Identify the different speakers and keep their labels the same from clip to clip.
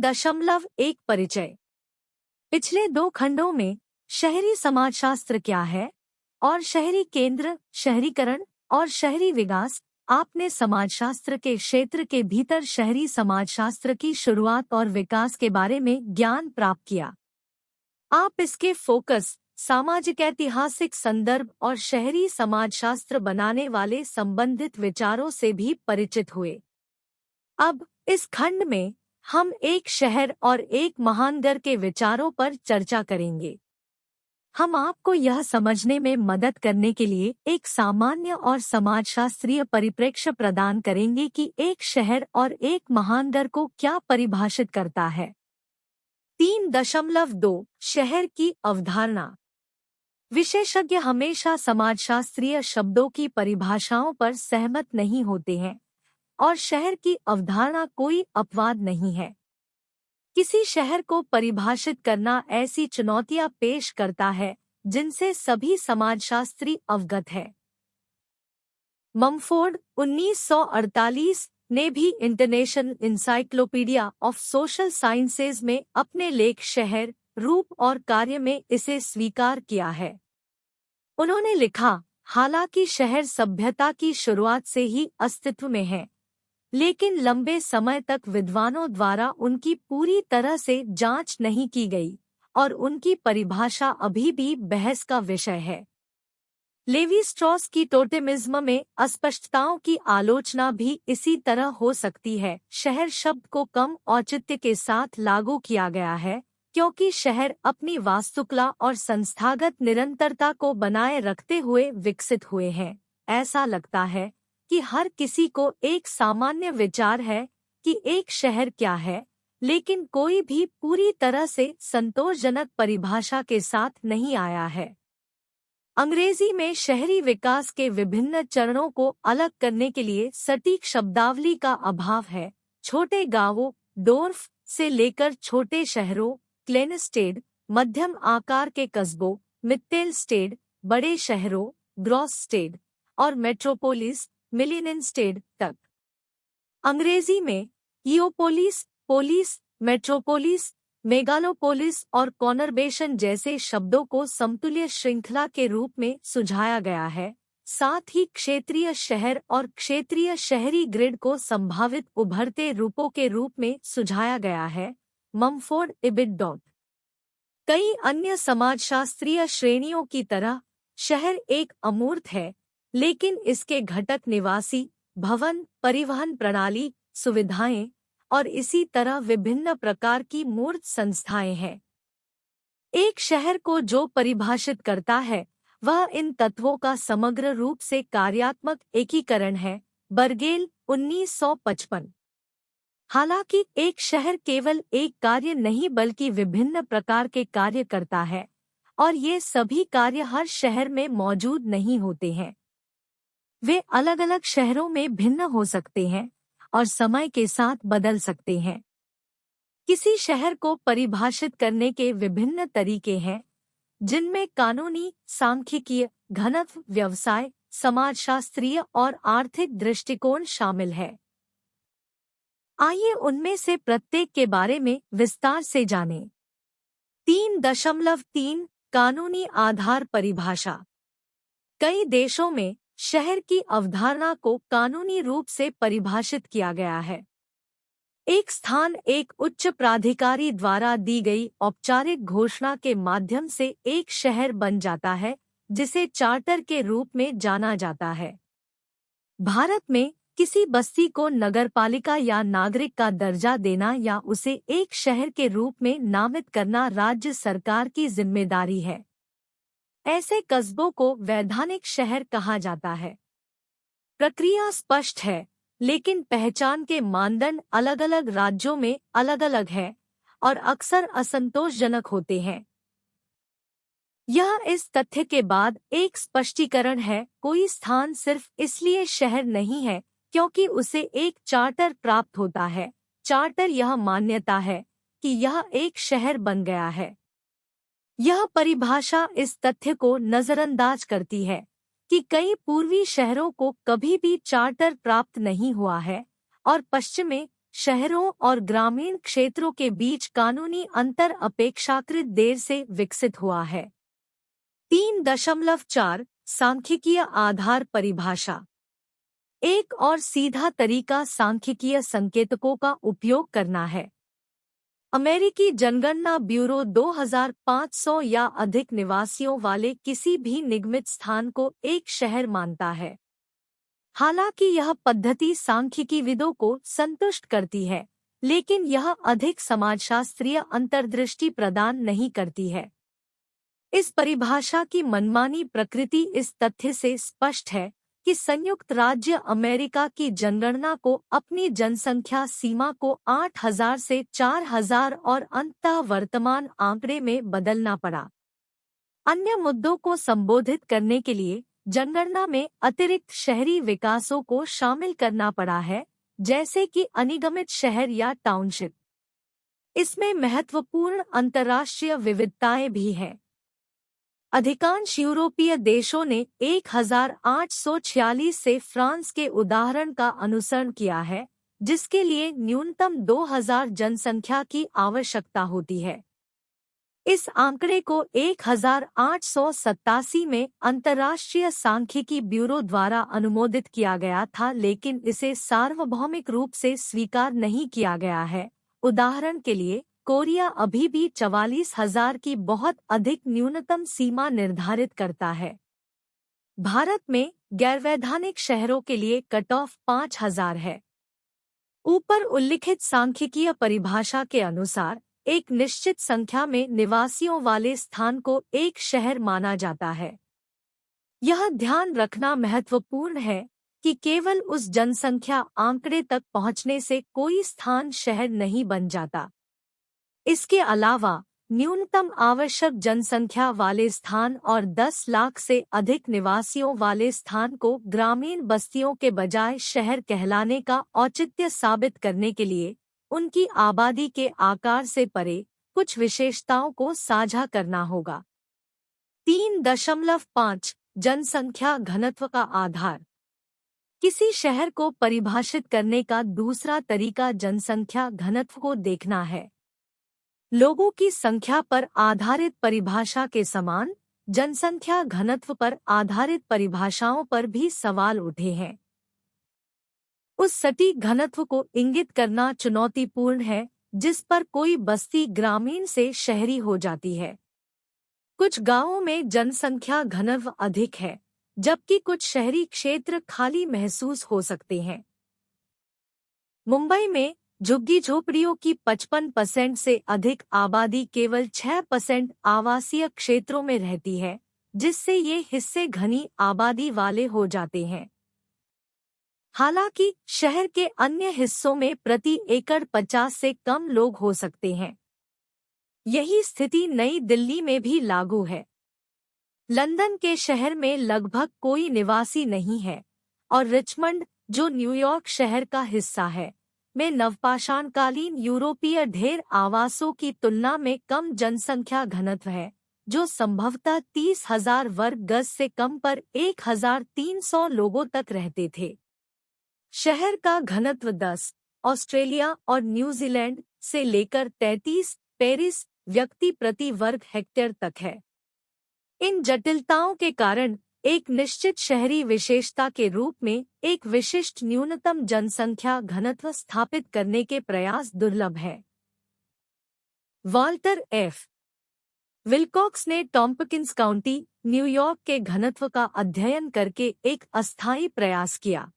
Speaker 1: 3.1 परिचय। पिछले 2 खंडों में शहरी समाजशास्त्र क्या है और शहरी केंद्र, शहरीकरण और शहरी विकास, आपने समाजशास्त्र के क्षेत्र के भीतर शहरी समाजशास्त्र की शुरुआत और विकास के बारे में ज्ञान प्राप्त किया। आप इसके फोकस, सामाजिक ऐतिहासिक संदर्भ और शहरी समाजशास्त्र बनाने वाले संबंधित विचारों से भी परिचित हुए। अब इस खंड में हम एक शहर और एक महानगर के विचारों पर चर्चा करेंगे। हम आपको यह समझने में मदद करने के लिए एक सामान्य और समाजशास्त्रीय परिप्रेक्ष्य प्रदान करेंगे कि एक शहर और एक महानगर को क्या परिभाषित करता है। 3.2 शहर की अवधारणा। विशेषज्ञ हमेशा समाजशास्त्रीय शब्दों की परिभाषाओं पर सहमत नहीं होते हैं और शहर की अवधारणा कोई अपवाद नहीं है। किसी शहर को परिभाषित करना ऐसी चुनौतियां पेश करता है जिनसे सभी समाजशास्त्री अवगत है। ममफोर्ड 1948 ने भी international encyclopedia of social sciences में अपने लेख शहर, रूप और कार्य में इसे स्वीकार किया है। उन्होंने लिखा, हालांकि शहर सभ्यता की शुरुआत से ही अस्तित्व में है, लेकिन लंबे समय तक विद्वानों द्वारा उनकी पूरी तरह से जांच नहीं की गई और उनकी परिभाषा अभी भी बहस का विषय है। लेवी स्ट्रॉस की टोटेमिज्म में अस्पष्टताओं की आलोचना भी इसी तरह हो सकती है। शहर शब्द को कम औचित्य के साथ लागू किया गया है क्योंकि शहर अपनी वास्तुकला और संस्थागत निरंतरता को बनाए रखते हुए विकसित हुए हैं। ऐसा लगता है कि हर किसी को एक सामान्य विचार है कि एक शहर क्या है, लेकिन कोई भी पूरी तरह से संतोषजनक परिभाषा के साथ नहीं आया है। अंग्रेजी में शहरी विकास के विभिन्न चरणों को अलग करने के लिए सटीक शब्दावली का अभाव है। छोटे गांवों, डोर्फ से लेकर छोटे शहरों, क्लेनस्टेड, मध्यम आकार के कस्बों, मित्तेलस्टेड, बड़े शहरों, ग्रॉसस्टेड और मेट्रोपोलिस, मिलियनस्टेड तक। अंग्रेजी में ईओपोलिस, पोलिस, मेट्रोपोलिस, मेगालोपोलिस और कॉनरबेशन जैसे शब्दों को समतुल्य श्रृंखला के रूप में सुझाया गया है। साथ ही क्षेत्रीय शहर और क्षेत्रीय शहरी ग्रिड को संभावित उभरते रूपों के रूप में सुझाया गया है। Mumford EBIT. कई अन्य समाजशास्त्रीय श्रेणियों की तरह शहर एक अमूर्त है, लेकिन इसके घटक निवासी, भवन, परिवहन प्रणाली, सुविधाएं और इसी तरह विभिन्न प्रकार की मूर्त संस्थाएं हैं। एक शहर को जो परिभाषित करता है वह इन तत्वों का समग्र रूप से कार्यात्मक एकीकरण है। बर्गेल 1955। हालांकि एक शहर केवल एक कार्य नहीं बल्कि विभिन्न प्रकार के कार्य करता है और ये सभी कार्य हर शहर में मौजूद नहीं होते हैं। वे अलग अलग शहरों में भिन्न हो सकते हैं और समय के साथ बदल सकते हैं। किसी शहर को परिभाषित करने के विभिन्न तरीके हैं, जिनमें कानूनी, सांख्यिकीय, घनत्व, व्यवसाय, समाजशास्त्रीय और आर्थिक दृष्टिकोण शामिल है। आइए उनमें से प्रत्येक के बारे में विस्तार से जानें। 3.3 कानूनी आधार परिभाषा। कई देशों में शहर की अवधारणा को कानूनी रूप से परिभाषित किया गया है। एक स्थान एक उच्च प्राधिकारी द्वारा दी गई औपचारिक घोषणा के माध्यम से एक शहर बन जाता है, जिसे चार्टर के रूप में जाना जाता है। भारत में किसी बस्ती को नगरपालिका या नागरिक का दर्जा देना या उसे एक शहर के रूप में नामित करना राज्य सरकार की जिम्मेदारी है। ऐसे कस्बों को वैधानिक शहर कहा जाता है। प्रक्रिया स्पष्ट है, लेकिन पहचान के मानदंड अलग अलग राज्यों में अलग अलग है और अक्सर असंतोषजनक होते हैं। यह इस तथ्य के बाद एक स्पष्टीकरण है, कोई स्थान सिर्फ इसलिए शहर नहीं है क्योंकि उसे एक चार्टर प्राप्त होता है। चार्टर यह मान्यता है कि यह एक शहर बन गया है। यह परिभाषा इस तथ्य को नजरअंदाज करती है कि कई पूर्वी शहरों को कभी भी चार्टर प्राप्त नहीं हुआ है और पश्चिम में शहरों और ग्रामीण क्षेत्रों के बीच कानूनी अंतर अपेक्षाकृत देर से विकसित हुआ है। 3.4 सांख्यिकीय आधार परिभाषा। एक और सीधा तरीका सांख्यिकीय संकेतकों का उपयोग करना है। अमेरिकी जनगणना ब्यूरो 2500 या अधिक निवासियों वाले किसी भी निगमित स्थान को एक शहर मानता है। हालांकि यह पद्धति सांख्यिकीविदों को संतुष्ट करती है, लेकिन यह अधिक समाजशास्त्रीय अंतर्दृष्टि प्रदान नहीं करती है। इस परिभाषा की मनमानी प्रकृति इस तथ्य से स्पष्ट है कि संयुक्त राज्य अमेरिका की जनगणना को अपनी जनसंख्या सीमा को 8000 से 4000 और अंततः वर्तमान आंकड़े में बदलना पड़ा। अन्य मुद्दों को संबोधित करने के लिए जनगणना में अतिरिक्त शहरी विकासों को शामिल करना पड़ा है, जैसे कि अनिगमित शहर या टाउनशिप। इसमें महत्वपूर्ण अंतर्राष्ट्रीय विविधताएं भी हैं। अधिकांश यूरोपीय देशों ने 1846 से फ्रांस के उदाहरण का अनुसरण किया है, जिसके लिए न्यूनतम 2000 जनसंख्या की आवश्यकता होती है। इस आंकड़े को 1887 में अंतर्राष्ट्रीय सांख्यिकी ब्यूरो द्वारा अनुमोदित किया गया था, लेकिन इसे सार्वभौमिक रूप से स्वीकार नहीं किया गया है। उदाहरण के लिए, कोरिया अभी भी 44,000 की बहुत अधिक न्यूनतम सीमा निर्धारित करता है। भारत में गैरवैधानिक शहरों के लिए कट ऑफ 5000 है। ऊपर उल्लिखित सांख्यिकीय परिभाषा के अनुसार एक निश्चित संख्या में निवासियों वाले स्थान को एक शहर माना जाता है। यह ध्यान रखना महत्वपूर्ण है कि केवल उस जनसंख्या आंकड़े तक पहुंचने से कोई स्थान शहर नहीं बन जाता। इसके अलावा न्यूनतम आवश्यक जनसंख्या वाले स्थान और 10 लाख से अधिक निवासियों वाले स्थान को ग्रामीण बस्तियों के बजाय शहर कहलाने का औचित्य साबित करने के लिए उनकी आबादी के आकार से परे कुछ विशेषताओं को साझा करना होगा। 3.5 जनसंख्या घनत्व का आधार। किसी शहर को परिभाषित करने का दूसरा तरीका जनसंख्या घनत्व को देखना है। लोगों की संख्या पर आधारित परिभाषा के समान जनसंख्या घनत्व पर आधारित परिभाषाओं पर भी सवाल उठे हैं। उस सटीक घनत्व को इंगित करना चुनौतीपूर्ण है जिस पर कोई बस्ती ग्रामीण से शहरी हो जाती है। कुछ गांवों में जनसंख्या घनत्व अधिक है, जबकि कुछ शहरी क्षेत्र खाली महसूस हो सकते हैं। मुंबई में झुग्गी झोपड़ियों की 55% से अधिक आबादी केवल 6% आवासीय क्षेत्रों में रहती है, जिससे ये हिस्से घनी आबादी वाले हो जाते हैं। हालांकि शहर के अन्य हिस्सों में प्रति एकड़ 50 से कम लोग हो सकते हैं। यही स्थिति नई दिल्ली में भी लागू है। लंदन के शहर में लगभग कोई निवासी नहीं है और रिचमंड, जो न्यूयॉर्क शहर का हिस्सा है, में नवपाषाणकालीन यूरोपीय ढेर आवासों की तुलना में कम जनसंख्या घनत्व है, जो संभवतः 30,000 वर्ग गज से कम पर 1300 लोगों तक रहते थे। शहर का घनत्व 10 ऑस्ट्रेलिया और न्यूजीलैंड से लेकर 33 पेरिस व्यक्ति प्रति वर्ग हेक्टेयर तक है। इन जटिलताओं के कारण एक निश्चित शहरी विशेषता के रूप में एक विशिष्ट न्यूनतम जनसंख्या घनत्व स्थापित करने के प्रयास दुर्लभ है। Walter F. विल्कॉक्स ने टॉम्पकिंस काउंटी, न्यूयॉर्क के घनत्व का अध्ययन करके एक अस्थायी प्रयास किया।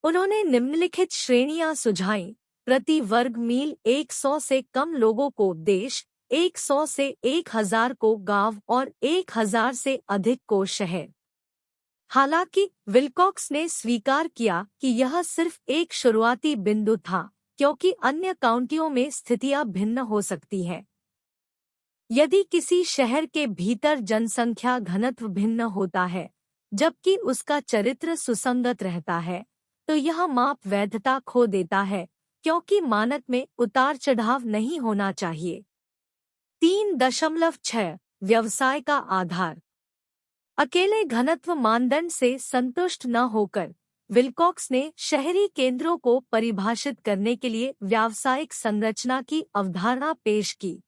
Speaker 1: उन्होंने निम्नलिखित श्रेणियां सुझाईं: प्रति वर्ग मील 100 से कम लोगों को देश, 100 से 1000 को गांव और 1000 से अधिक को शहर। हालांकि विल्कॉक्स ने स्वीकार किया कि यह सिर्फ एक शुरुआती बिंदु था, क्योंकि अन्य काउंटियों में स्थितियां भिन्न हो सकती हैं। यदि किसी शहर के भीतर जनसंख्या घनत्व भिन्न होता है, जबकि उसका चरित्र सुसंगत रहता है, तो यह माप वैधता खो देता है, क्योंकि मानक में उतार चढ़ाव नहीं होना चाहिए। 3.6 व्यवसाय का आधार। अकेले घनत्व मानदंड से संतुष्ट न होकर विल्कॉक्स ने शहरी केंद्रों को परिभाषित करने के लिए व्यावसायिक संरचना की अवधारणा पेश की।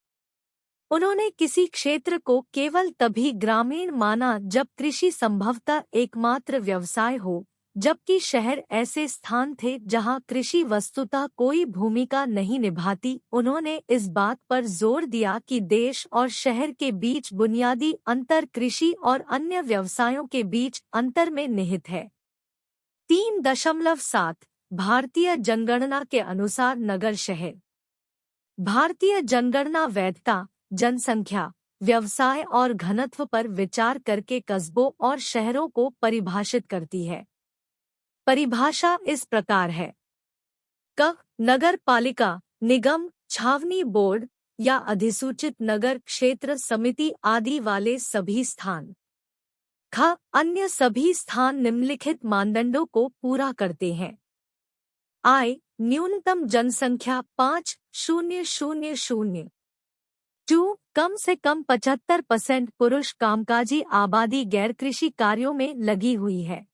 Speaker 1: उन्होंने किसी क्षेत्र को केवल तभी ग्रामीण माना जब कृषि संभवतः एकमात्र व्यवसाय हो, जबकि शहर ऐसे स्थान थे जहां कृषि वस्तुतः कोई भूमिका नहीं निभाती। उन्होंने इस बात पर जोर दिया कि देश और शहर के बीच बुनियादी अंतर कृषि और अन्य व्यवसायों के बीच अंतर में निहित है। 3.7 भारतीय जनगणना के अनुसार नगर शहर। भारतीय जनगणना वैधता, जनसंख्या, व्यवसाय और घनत्व पर विचार करके कस्बों और शहरों को परिभाषित करती है। परिभाषा इस प्रकार है: क नगर पालिका, निगम, छावनी बोर्ड या अधिसूचित नगर क्षेत्र समिति आदि वाले सभी स्थान। ख अन्य सभी स्थान निम्नलिखित मानदंडों को पूरा करते हैं। आय न्यूनतम जनसंख्या 5,000। 2 कम से कम 75% पुरुष कामकाजी आबादी गैर कृषि कार्यों में लगी हुई है।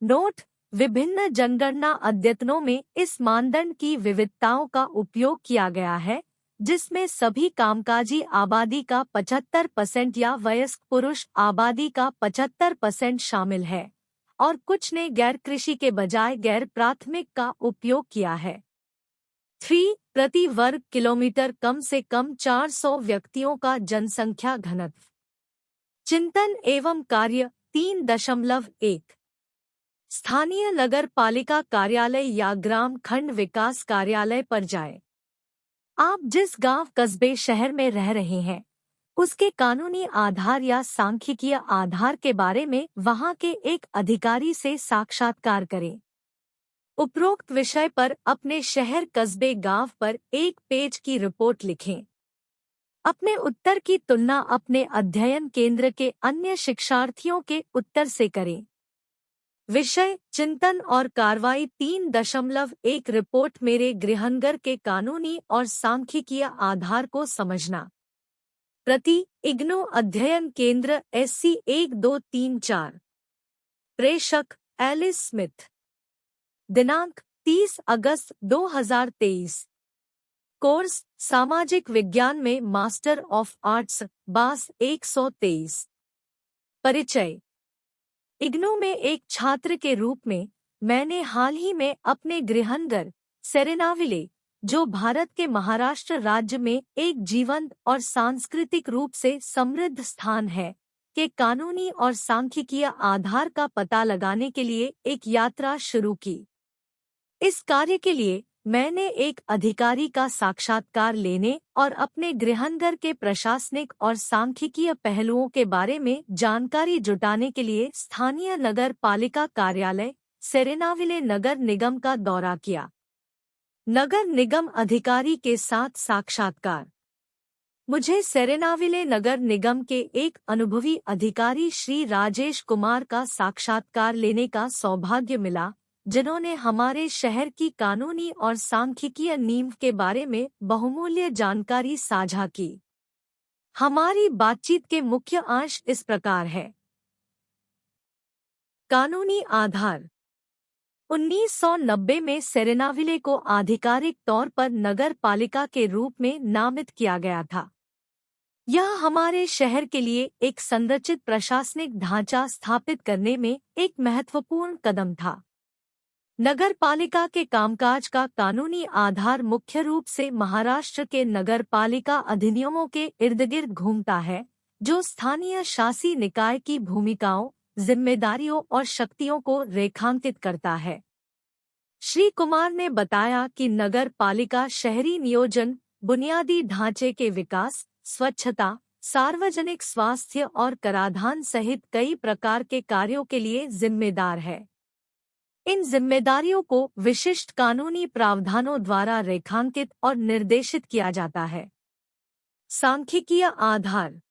Speaker 1: नोट: विभिन्न जनगणना अद्यतनों में इस मानदंड की विविधताओं का उपयोग किया गया है, जिसमें सभी कामकाजी आबादी का 75% या वयस्क पुरुष आबादी का 75% शामिल है, और कुछ ने गैर कृषि के बजाय गैर प्राथमिक का उपयोग किया है। 3 प्रति वर्ग किलोमीटर कम से कम 400 व्यक्तियों का जनसंख्या घनत्व। चिंतन एवं कार्य 3.1 स्थानीय नगर पालिका कार्यालय या ग्राम खंड विकास कार्यालय पर जाएं। आप जिस गांव, कस्बे, शहर में रह रहे हैं, उसके कानूनी आधार या सांख्यिकीय आधार के बारे में वहां के एक अधिकारी से साक्षात्कार करें। उपरोक्त विषय पर अपने शहर, कस्बे, गांव पर एक पेज की रिपोर्ट लिखें। अपने उत्तर की तुलना अपने अध्ययन केंद्र के अन्य शिक्षार्थियों के उत्तर से करें। विषय: चिंतन और कार्रवाई 3.1 रिपोर्ट मेरे गृहनगर के कानूनी और सांख्यिकीय आधार को समझना। प्रति: इग्नू अध्ययन केंद्र SC 1234। प्रेषक: एलिस स्मिथ। दिनांक: 30 अगस्त 2023। कोर्स: सामाजिक विज्ञान में मास्टर ऑफ आर्ट्स, बास 123। परिचय: इग्नू में एक छात्र के रूप में मैंने हाल ही में अपने गृहनगर सेरेनाविले, जो भारत के महाराष्ट्र राज्य में एक जीवंत और सांस्कृतिक रूप से समृद्ध स्थान है, के कानूनी और सांख्यिकीय आधार का पता लगाने के लिए एक यात्रा शुरू की। इस कार्य के लिए मैंने एक अधिकारी का साक्षात्कार लेने और अपने गृहनगर के प्रशासनिक और सांख्यिकीय पहलुओं के बारे में जानकारी जुटाने के लिए स्थानीय नगर पालिका कार्यालय सेरेनाविले नगर निगम का दौरा किया। नगर निगम अधिकारी के साथ साक्षात्कार। मुझे सेरेनाविले नगर निगम के एक अनुभवी अधिकारी श्री राजेश कुमार का साक्षात्कार लेने का सौभाग्य मिला, जिन्होंने हमारे शहर की कानूनी और सांख्यिकीय नींव के बारे में बहुमूल्य जानकारी साझा की। हमारी बातचीत के मुख्य अंश इस प्रकार है। कानूनी आधार: 1990 में सेरेनाविले को आधिकारिक तौर पर नगर पालिका के रूप में नामित किया गया था। यह हमारे शहर के लिए एक संरचित प्रशासनिक ढांचा स्थापित करने में एक महत्वपूर्ण कदम था। नगर पालिका के कामकाज का कानूनी आधार मुख्य रूप से महाराष्ट्र के नगर पालिका अधिनियमों के इर्दगिर्द घूमता है, जो स्थानीय शासी निकाय की भूमिकाओं, जिम्मेदारियों और शक्तियों को रेखांकित करता है। श्री कुमार ने बताया कि नगर पालिका शहरी नियोजन, बुनियादी ढांचे के विकास, स्वच्छता, सार्वजनिक स्वास्थ्य और कराधान सहित कई प्रकार के कार्यों के लिए जिम्मेदार है। इन जिम्मेदारियों को विशिष्ट कानूनी प्रावधानों द्वारा रेखांकित और निर्देशित किया जाता है। सांख्यिकीय आधार: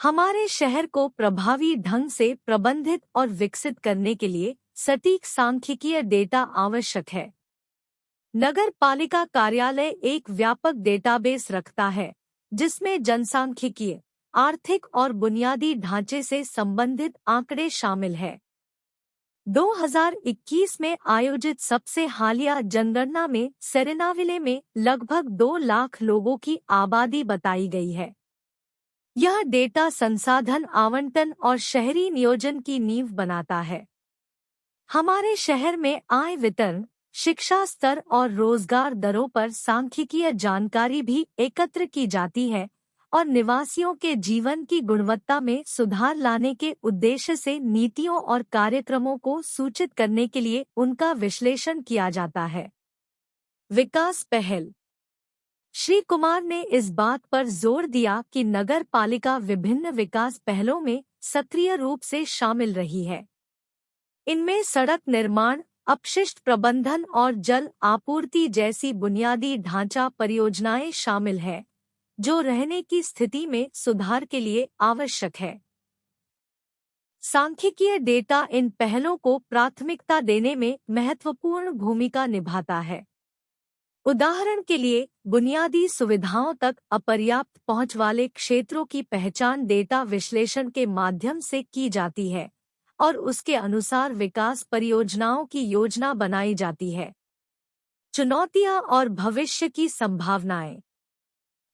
Speaker 1: हमारे शहर को प्रभावी ढंग से प्रबंधित और विकसित करने के लिए सटीक सांख्यिकीय डेटा आवश्यक है। नगर पालिका कार्यालय एक व्यापक डेटाबेस रखता है, जिसमें जनसांख्यिकीय, आर्थिक और बुनियादी ढांचे से संबंधित आंकड़े शामिल हैं। 2021 में आयोजित सबसे हालिया जनगणना में सेरेनाविले में लगभग 2 लाख लोगों की आबादी बताई गई है। यह डेटा संसाधन आवंटन और शहरी नियोजन की नींव बनाता है। हमारे शहर में आय वितरण, शिक्षा स्तर और रोजगार दरों पर सांख्यिकीय जानकारी भी एकत्र की जाती है और निवासियों के जीवन की गुणवत्ता में सुधार लाने के उद्देश्य से नीतियों और कार्यक्रमों को सूचित करने के लिए उनका विश्लेषण किया जाता है। विकास पहल। श्री कुमार ने इस बात पर जोर दिया कि नगर पालिका विभिन्न विकास पहलों में सक्रिय रूप से शामिल रही है। इनमें सड़क निर्माण, अपशिष्ट प्रबंधन और जल आपूर्ति जैसी बुनियादी ढांचा परियोजनाएं शामिल हैं, जो रहने की स्थिति में सुधार के लिए आवश्यक है। सांख्यिकीय डेटा इन पहलों को प्राथमिकता देने में महत्वपूर्ण भूमिका निभाता है। उदाहरण के लिए, बुनियादी सुविधाओं तक अपर्याप्त पहुंच वाले क्षेत्रों की पहचान डेटा विश्लेषण के माध्यम से की जाती है और उसके अनुसार विकास परियोजनाओं की योजना बनाई जाती है। चुनौतियां और भविष्य की संभावनाएं।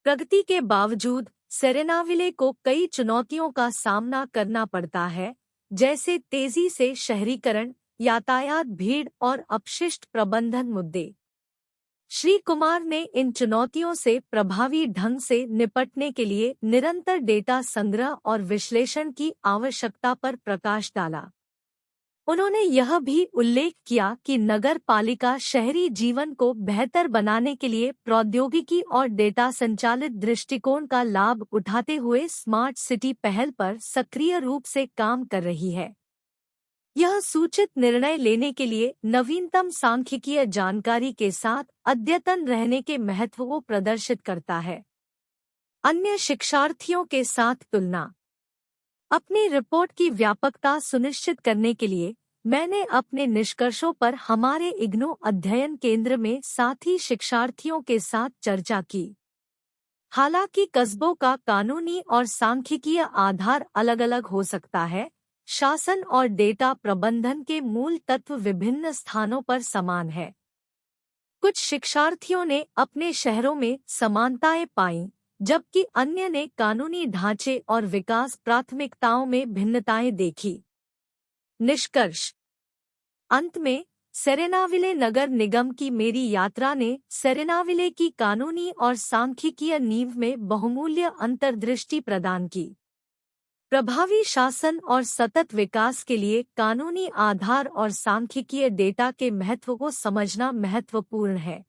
Speaker 1: प्रगति के बावजूद सेरेनाविले को कई चुनौतियों का सामना करना पड़ता है, जैसे तेजी से शहरीकरण, यातायात भीड़ और अपशिष्ट प्रबंधन मुद्दे। श्री कुमार ने इन चुनौतियों से प्रभावी ढंग से निपटने के लिए निरंतर डेटा संग्रह और विश्लेषण की आवश्यकता पर प्रकाश डाला। उन्होंने यह भी उल्लेख किया कि नगर पालिका शहरी जीवन को बेहतर बनाने के लिए प्रौद्योगिकी और डेटा संचालित दृष्टिकोण का लाभ उठाते हुए स्मार्ट सिटी पहल पर सक्रिय रूप से काम कर रही है। यह सूचित निर्णय लेने के लिए नवीनतम सांख्यिकीय जानकारी के साथ अद्यतन रहने के महत्व को प्रदर्शित करता है। अन्य शिक्षार्थियों के साथ तुलना। अपनी रिपोर्ट की व्यापकता सुनिश्चित करने के लिए मैंने अपने निष्कर्षों पर हमारे इग्नू अध्ययन केंद्र में साथी शिक्षार्थियों के साथ चर्चा की। हालांकि कस्बों का कानूनी और सांख्यिकीय आधार अलग-अलग हो सकता है, शासन और डेटा प्रबंधन के मूल तत्व विभिन्न स्थानों पर समान है। कुछ शिक्षार्थियों ने अपने शहरों में समानताएं पाईं, जबकि अन्य ने कानूनी ढांचे और विकास प्राथमिकताओं में भिन्नताएं देखी। निष्कर्ष। अंत में, सेरेनाविले नगर निगम की मेरी यात्रा ने सेरेनाविले की कानूनी और सांख्यिकीय नींव में बहुमूल्य अंतर्दृष्टि प्रदान की। प्रभावी शासन और सतत विकास के लिए कानूनी आधार और सांख्यिकीय डेटा के महत्व को समझना महत्वपूर्ण है।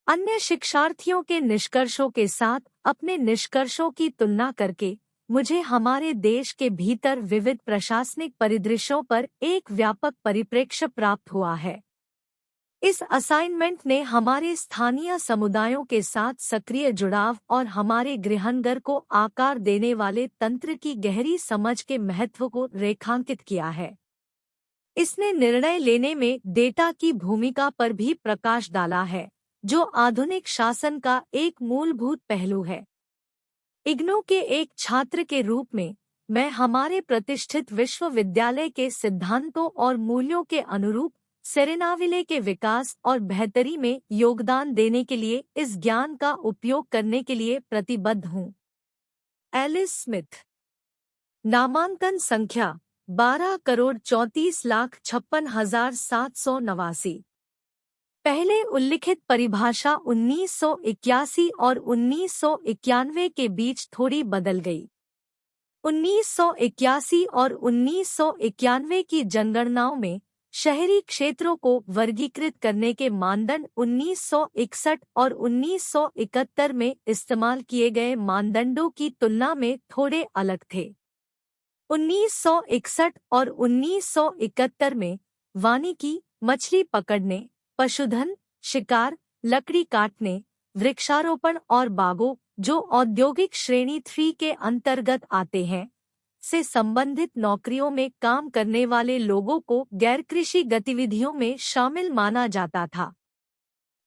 Speaker 1: अन्य शिक्षार्थियों के निष्कर्षों के साथ अपने निष्कर्षों की तुलना करके मुझे हमारे देश के भीतर विविध प्रशासनिक परिदृश्यों पर एक व्यापक परिप्रेक्ष्य प्राप्त हुआ है। इस असाइनमेंट ने हमारे स्थानीय समुदायों के साथ सक्रिय जुड़ाव और हमारे गृहनगर को आकार देने वाले तंत्र की गहरी समझ के महत्व को रेखांकित किया है। इसने निर्णय लेने में डेटा की भूमिका पर भी प्रकाश डाला है, जो आधुनिक शासन का एक मूलभूत पहलू है। इग्नू के एक छात्र के रूप में मैं हमारे प्रतिष्ठित विश्वविद्यालय के सिद्धांतों और मूल्यों के अनुरूप सेरेनाविले के विकास और बेहतरी में योगदान देने के लिए इस ज्ञान का उपयोग करने के लिए प्रतिबद्ध हूँ। Alice Smith. नामांकन संख्या 12,34,56,789। पहले उल्लिखित परिभाषा 1981 और 1991 के बीच थोड़ी बदल गई। 1981 और 1991 की जनगणनाओं में शहरी क्षेत्रों को वर्गीकृत करने के मानदंड 1961 और 1971 में इस्तेमाल किए गए मानदंडों की तुलना में थोड़े अलग थे। 1961 और 1971 में वानिकी, मछली पकड़ने, पशुधन, शिकार, लकड़ी काटने, वृक्षारोपण और बागों, जो औद्योगिक श्रेणी 3 के अंतर्गत आते हैं, से संबंधित नौकरियों में काम करने वाले लोगों को गैर कृषि गतिविधियों में शामिल माना जाता था।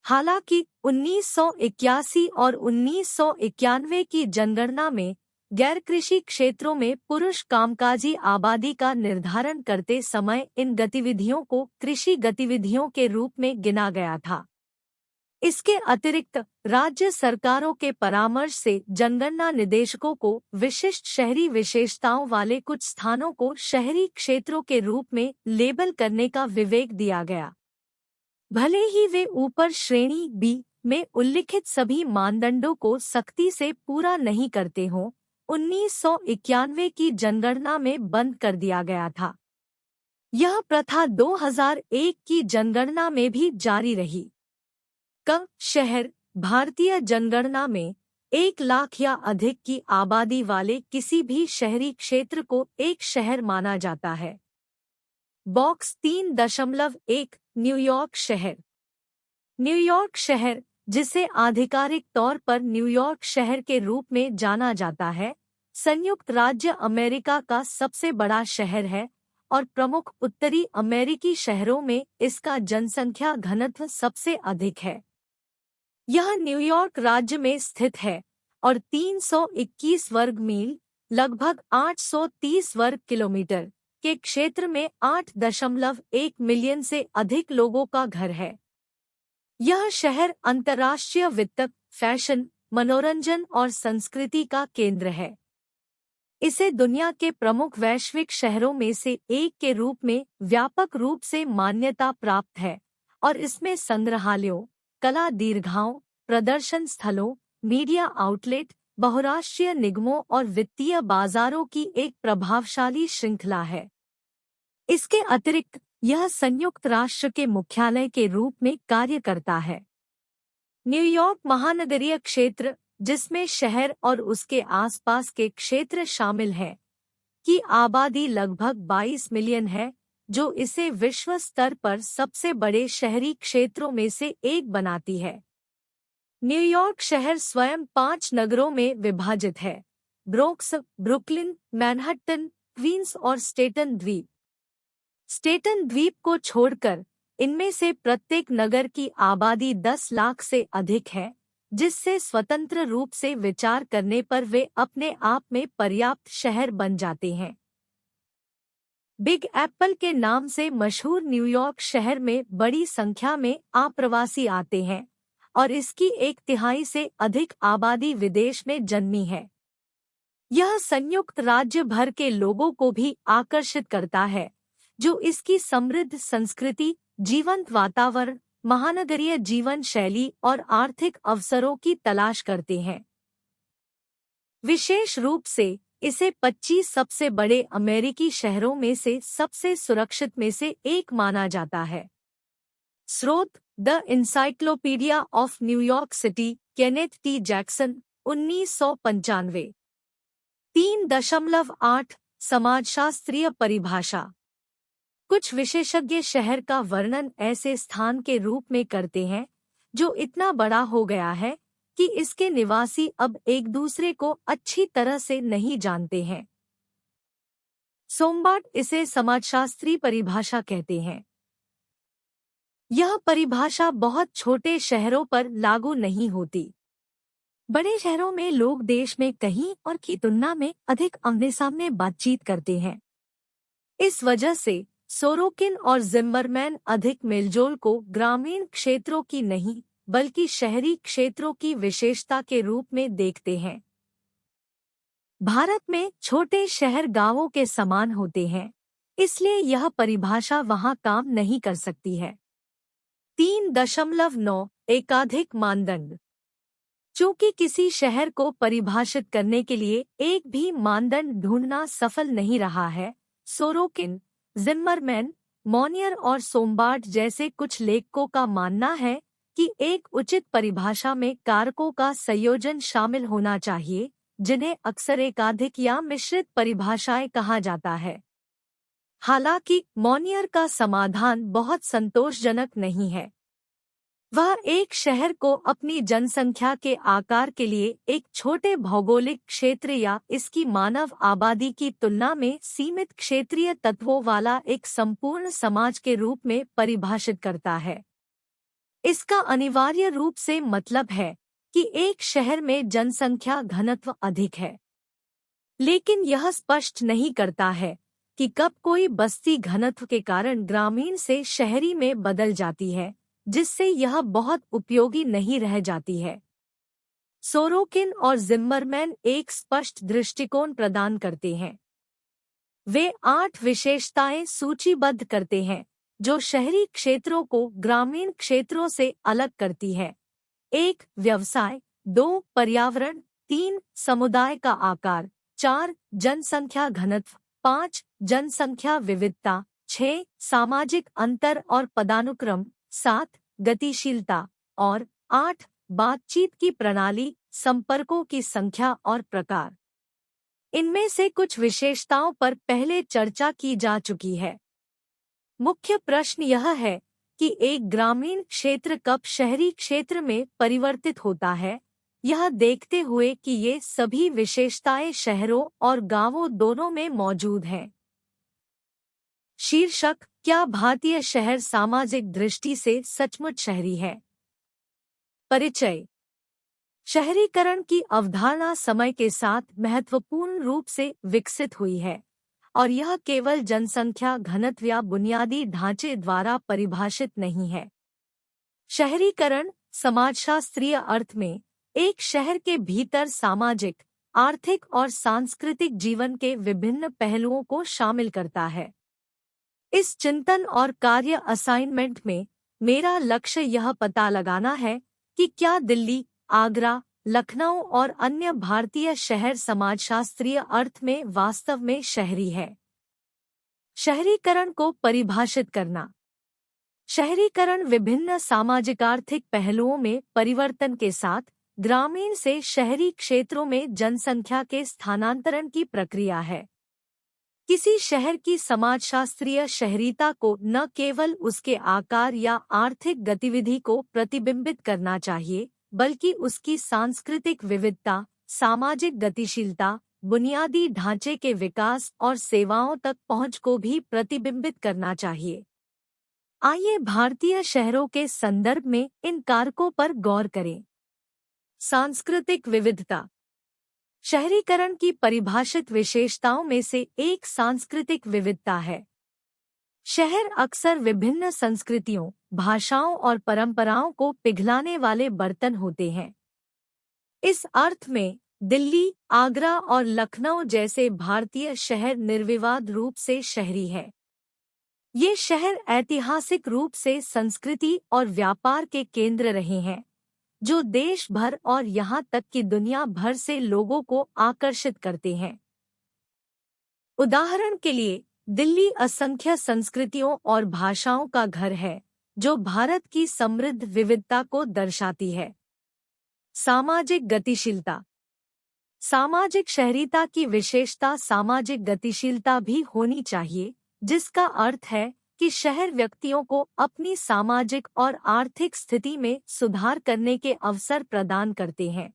Speaker 1: हालांकि 1981 और 1991 की जनगणना में गैर कृषि क्षेत्रों में पुरुष कामकाजी आबादी का निर्धारण करते समय इन गतिविधियों को कृषि गतिविधियों के रूप में गिना गया था। इसके अतिरिक्त राज्य सरकारों के परामर्श से जनगणना निदेशकों को विशिष्ट शहरी विशेषताओं वाले कुछ स्थानों को शहरी क्षेत्रों के रूप में लेबल करने का विवेक दिया गया। भले ही वे ऊपर श्रेणी बी में उल्लिखित सभी मानदंडों को सख्ती से पूरा नहीं करते हों, 1991 की जनगणना में बंद कर दिया गया था। यह प्रथा 2001 की जनगणना में भी जारी रही। शहर भारतीय जनगणना में 1 लाख या अधिक की आबादी वाले किसी भी शहरी क्षेत्र को एक शहर माना जाता है। बॉक्स 3.1 न्यूयॉर्क शहर। न्यूयॉर्क शहर, जिसे आधिकारिक तौर पर न्यूयॉर्क शहर के रूप में जाना जाता है, संयुक्त राज्य अमेरिका का सबसे बड़ा शहर है और प्रमुख उत्तरी अमेरिकी शहरों में इसका जनसंख्या घनत्व सबसे अधिक है। यह न्यूयॉर्क राज्य में स्थित है और 321 वर्ग मील लगभग 830 वर्ग किलोमीटर के क्षेत्र में 8.1 मिलियन से अधिक लोगों का घर है। यह शहर अंतर्राष्ट्रीय वित्त, फैशन, मनोरंजन और संस्कृति का केंद्र है। इसे दुनिया के प्रमुख वैश्विक शहरों में से एक के रूप में व्यापक रूप से मान्यता प्राप्त है और इसमें संग्रहालयों, कला दीर्घाओं, प्रदर्शन स्थलों, मीडिया आउटलेट, बहुराष्ट्रीय निगमों और वित्तीय बाजारों की एक प्रभावशाली श्रृंखला है। इसके अतिरिक्त यह संयुक्त राष्ट्र के मुख्यालय के रूप में कार्य करता है। न्यूयॉर्क महानगरीय क्षेत्र, जिसमें शहर और उसके आसपास के क्षेत्र शामिल हैं, की आबादी लगभग 22 मिलियन है, जो इसे विश्व स्तर पर सबसे बड़े शहरी क्षेत्रों में से एक बनाती है। न्यूयॉर्क शहर स्वयं 5 नगरों में विभाजित है: ब्रोंक्स, ब्रुकलिन, मैनहट्टन, क्वींस और स्टेटन द्वीप। स्टेटन द्वीप को छोड़कर इनमें से प्रत्येक नगर की आबादी 10 लाख से अधिक है, जिससे स्वतंत्र रूप से विचार करने पर वे अपने आप में पर्याप्त शहर बन जाते हैं। बिग एप्पल के नाम से मशहूर न्यूयॉर्क शहर में बड़ी संख्या में आप्रवासी आते हैं और इसकी 1/3 से अधिक आबादी विदेश में जन्मी है। यह संयुक्त राज्य भर के लोगों को भी आकर्षित करता है, जो इसकी समृद्ध संस्कृति, जीवंत वातावरण, महानगरीय जीवन शैली और आर्थिक अवसरों की तलाश करते हैं। विशेष रूप से इसे 25 सबसे बड़े अमेरिकी शहरों में से सबसे सुरक्षित में से एक माना जाता है। स्रोत: the encyclopedia of New York city, Kenneth T Jackson, 1995। 3.8 समाजशास्त्रीय परिभाषा। कुछ विशेषज्ञ शहर का वर्णन ऐसे स्थान के रूप में करते हैं जो इतना बड़ा हो गया है कि इसके निवासी अब एक दूसरे को अच्छी तरह से नहीं जानते हैं। सोमबार्ट इसे समाजशास्त्री परिभाषा कहते हैं। यह परिभाषा बहुत छोटे शहरों पर लागू नहीं होती। बड़े शहरों में लोग देश में कहीं और की तुलना में अधिक आमने-सामने बातचीत करते हैं। इस वजह से सोरोकिन और जिम्मरमैन अधिक मेलजोल को ग्रामीण क्षेत्रों की नहीं बल्कि शहरी क्षेत्रों की विशेषता के रूप में देखते हैं। भारत में छोटे शहर गांवों के समान होते हैं, इसलिए यह परिभाषा वहां काम नहीं कर सकती है। 3.9 एकाधिक मानदंड। चूंकि किसी शहर को परिभाषित करने के लिए एक भी मानदंड ढूंढना सफल नहीं रहा है, सोरोकिन, जिम्मरमैन, मोनियर और सोमबार्ट जैसे कुछ लेखकों का मानना है कि एक उचित परिभाषा में कारकों का संयोजन शामिल होना चाहिए, जिन्हें अक्सर एकाधिक या मिश्रित परिभाषाएं कहा जाता है। हालांकि मोनियर का समाधान बहुत संतोषजनक नहीं है। वह एक शहर को अपनी जनसंख्या के आकार के लिए एक छोटे भौगोलिक क्षेत्र या इसकी मानव आबादी की तुलना में सीमित क्षेत्रीय तत्वों वाला एक संपूर्ण समाज के रूप में परिभाषित करता है। इसका अनिवार्य रूप से मतलब है कि एक शहर में जनसंख्या घनत्व अधिक है। लेकिन यह स्पष्ट नहीं करता है कि कब कोई बस्ती घनत्व के कारण ग्रामीण से शहरी में बदल जाती है, जिससे यह बहुत उपयोगी नहीं रह जाती है। सोरोकिन और जिम्मरमैन एक स्पष्ट दृष्टिकोण प्रदान करते हैं। वे 8 विशेषताएं सूचीबद्ध करते हैं जो शहरी क्षेत्रों को ग्रामीण क्षेत्रों से अलग करती है। 1. व्यवसाय, 2. पर्यावरण, 3. समुदाय का आकार, 4. जनसंख्या घनत्व, 5. जनसंख्या विविधता, 6. सामाजिक अंतर और पदानुक्रम, 7. गतिशीलता और 8. बातचीत की प्रणाली, संपर्कों की संख्या और प्रकार। इनमें से कुछ विशेषताओं पर पहले चर्चा की जा चुकी है। मुख्य प्रश्न यह है कि एक ग्रामीण क्षेत्र कब शहरी क्षेत्र में परिवर्तित होता है, यह देखते हुए कि ये सभी विशेषताएं शहरों और गांवों दोनों में मौजूद हैं। शीर्षक: क्या भारतीय शहर सामाजिक दृष्टि से सचमुच शहरी है? परिचय: शहरीकरण की अवधारणा समय के साथ महत्वपूर्ण रूप से विकसित हुई है और यह केवल जनसंख्या घनत्व या बुनियादी ढांचे द्वारा परिभाषित नहीं है। शहरीकरण समाजशास्त्रीय अर्थ में एक शहर के भीतर सामाजिक, आर्थिक और सांस्कृतिक जीवन के विभिन्न पहलुओं को शामिल करता है। इस चिंतन और कार्य असाइनमेंट में मेरा लक्ष्य यह पता लगाना है कि क्या दिल्ली, आगरा, लखनऊ और अन्य भारतीय शहर समाजशास्त्रीय अर्थ में वास्तव में शहरी है। शहरीकरण को परिभाषित करना। शहरीकरण विभिन्न सामाजिक आर्थिक पहलुओं में परिवर्तन के साथ ग्रामीण से शहरी क्षेत्रों में जनसंख्या के स्थानांतरण की प्रक्रिया है। किसी शहर की समाजशास्त्रीय शहरीता को न केवल उसके आकार या आर्थिक गतिविधि को प्रतिबिंबित करना चाहिए, बल्कि उसकी सांस्कृतिक विविधता, सामाजिक गतिशीलता, बुनियादी ढांचे के विकास और सेवाओं तक पहुंच को भी प्रतिबिंबित करना चाहिए। आइए भारतीय शहरों के संदर्भ में इन कारकों पर गौर करें। सांस्कृतिक विविधता। शहरीकरण की परिभाषित विशेषताओं में से एक सांस्कृतिक विविधता है। शहर अक्सर विभिन्न संस्कृतियों, भाषाओं और परंपराओं को पिघलाने वाले बर्तन होते हैं। इस अर्थ में दिल्ली, आगरा और लखनऊ जैसे भारतीय शहर निर्विवाद रूप से शहरी है। ये शहर ऐतिहासिक रूप से संस्कृति और व्यापार के केंद्र रहे हैं, जो देश भर और यहाँ तक कि दुनिया भर से लोगों को आकर्षित करते हैं। उदाहरण के लिए, दिल्ली असंख्य संस्कृतियों और भाषाओं का घर है, जो भारत की समृद्ध विविधता को दर्शाती है। सामाजिक गतिशीलता। सामाजिक शहरीता की विशेषता सामाजिक गतिशीलता भी होनी चाहिए, जिसका अर्थ है कि शहर व्यक्तियों को अपनी सामाजिक और आर्थिक स्थिति में सुधार करने के अवसर प्रदान करते हैं।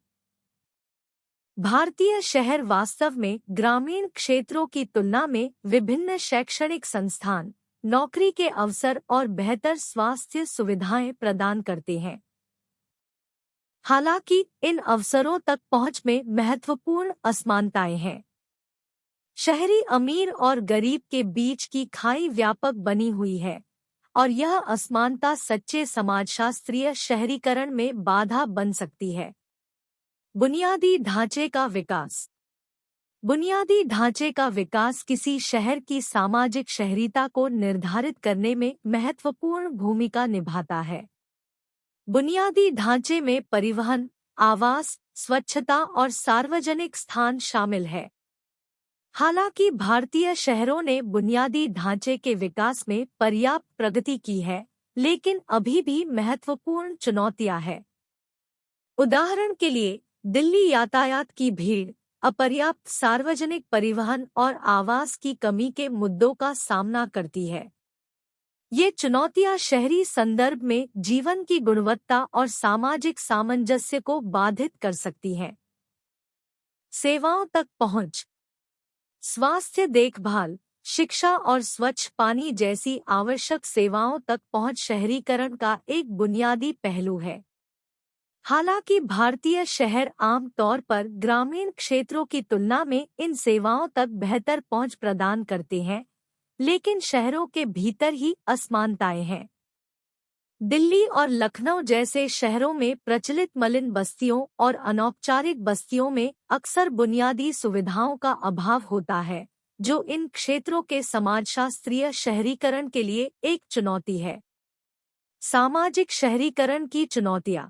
Speaker 1: भारतीय शहर वास्तव में ग्रामीण क्षेत्रों की तुलना में विभिन्न शैक्षणिक संस्थान, नौकरी के अवसर और बेहतर स्वास्थ्य सुविधाएं प्रदान करते हैं। हालांकि इन अवसरों तक पहुंच में महत्वपूर्ण असमानताएं हैं। शहरी अमीर और गरीब के बीच की खाई व्यापक बनी हुई है और यह असमानता सच्चे समाजशास्त्रीय शहरीकरण में बाधा बन सकती है। बुनियादी ढांचे का विकास। बुनियादी ढांचे का विकास किसी शहर की सामाजिक शहरीता को निर्धारित करने में महत्वपूर्ण भूमिका निभाता है। बुनियादी ढांचे में परिवहन, आवास, स्वच्छता और सार्वजनिक स्थान शामिल है। हालांकि भारतीय शहरों ने बुनियादी ढांचे के विकास में पर्याप्त प्रगति की है, लेकिन अभी भी महत्वपूर्ण चुनौतियां हैं। उदाहरण के लिए, दिल्ली यातायात की भीड़, अपर्याप्त सार्वजनिक परिवहन और आवास की कमी के मुद्दों का सामना करती है। ये चुनौतियां शहरी संदर्भ में जीवन की गुणवत्ता और सामाजिक सामंजस्य को बाधित कर सकती हैं। सेवाओं तक पहुंच। स्वास्थ्य देखभाल, शिक्षा और स्वच्छ पानी जैसी आवश्यक सेवाओं तक पहुंच शहरीकरण का एक बुनियादी पहलू है। हालांकि भारतीय शहर आम तौर पर ग्रामीण क्षेत्रों की तुलना में इन सेवाओं तक बेहतर पहुंच प्रदान करते हैं, लेकिन शहरों के भीतर ही असमानताएं हैं। दिल्ली और लखनऊ जैसे शहरों में प्रचलित मलिन बस्तियों और अनौपचारिक बस्तियों में अक्सर बुनियादी सुविधाओं का अभाव होता है, जो इन क्षेत्रों के समाजशास्त्रीय शहरीकरण के लिए एक चुनौती है। सामाजिक शहरीकरण की चुनौतियां।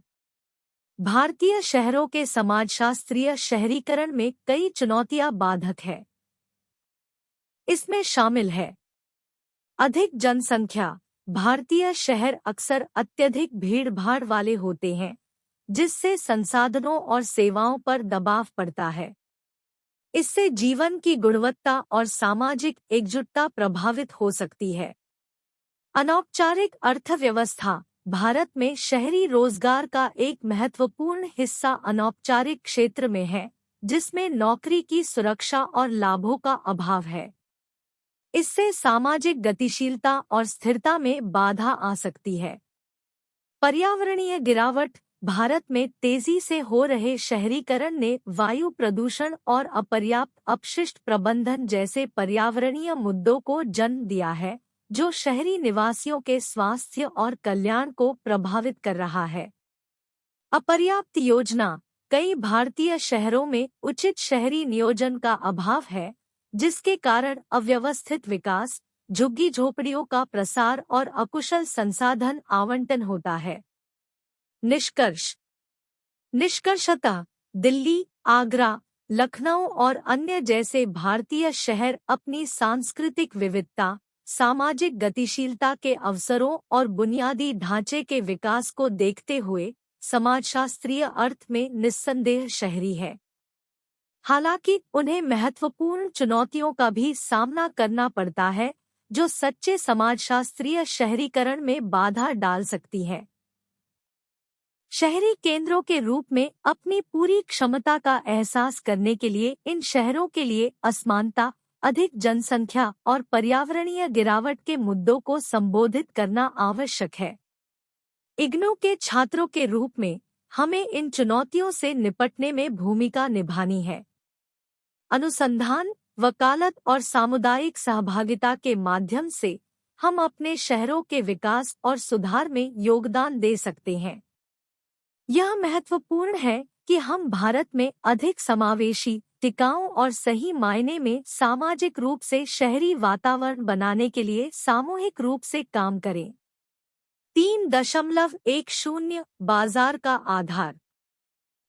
Speaker 1: भारतीय शहरों के समाजशास्त्रीय शहरीकरण में कई चुनौतियां बाधक है। इसमें शामिल है अधिक जनसंख्या। भारतीय शहर अक्सर अत्यधिक भीड़-भाड़ वाले होते हैं, जिससे संसाधनों और सेवाओं पर दबाव पड़ता है। इससे जीवन की गुणवत्ता और सामाजिक एकजुटता प्रभावित हो सकती है। अनौपचारिक अर्थव्यवस्था। भारत में शहरी रोजगार का एक महत्वपूर्ण हिस्सा अनौपचारिक क्षेत्र में है, जिसमें नौकरी की सुरक्षा और लाभों का अभाव है। इससे सामाजिक गतिशीलता और स्थिरता में बाधा आ सकती है। पर्यावरणीय गिरावट। भारत में तेजी से हो रहे शहरीकरण ने वायु प्रदूषण और अपर्याप्त अपशिष्ट प्रबंधन जैसे पर्यावरणीय मुद्दों को जन्म दिया है, जो शहरी निवासियों के स्वास्थ्य और कल्याण को प्रभावित कर रहा है। अपर्याप्त योजना। कई भारतीय शहरों में उचित शहरी नियोजन का अभाव है, जिसके कारण अव्यवस्थित विकास, झुग्गी झोपड़ियों का प्रसार और अकुशल संसाधन आवंटन होता है। निष्कर्षतः दिल्ली, आगरा, लखनऊ और अन्य जैसे भारतीय शहर अपनी सांस्कृतिक विविधता, सामाजिक गतिशीलता के अवसरों और बुनियादी ढांचे के विकास को देखते हुए समाजशास्त्रीय अर्थ में निस्संदेह शहरी है। हालांकि उन्हें महत्वपूर्ण चुनौतियों का भी सामना करना पड़ता है, जो सच्चे समाजशास्त्रीय शहरीकरण में बाधा डाल सकती है। शहरी केंद्रों के रूप में अपनी पूरी क्षमता का एहसास करने के लिए इन शहरों के लिए असमानता, अधिक जनसंख्या और पर्यावरणीय गिरावट के मुद्दों को संबोधित करना आवश्यक है। इग्नू के छात्रों के रूप में हमें इन चुनौतियों से निपटने में भूमिका निभानी है। अनुसंधान, वकालत और सामुदायिक सहभागिता के माध्यम से हम अपने शहरों के विकास और सुधार में योगदान दे सकते हैं। यह महत्वपूर्ण है कि हम भारत में अधिक समावेशी, टिकाऊ और सही मायने में सामाजिक रूप से शहरी वातावरण बनाने के लिए सामूहिक रूप से काम करें। 3.10 बाजार का आधार।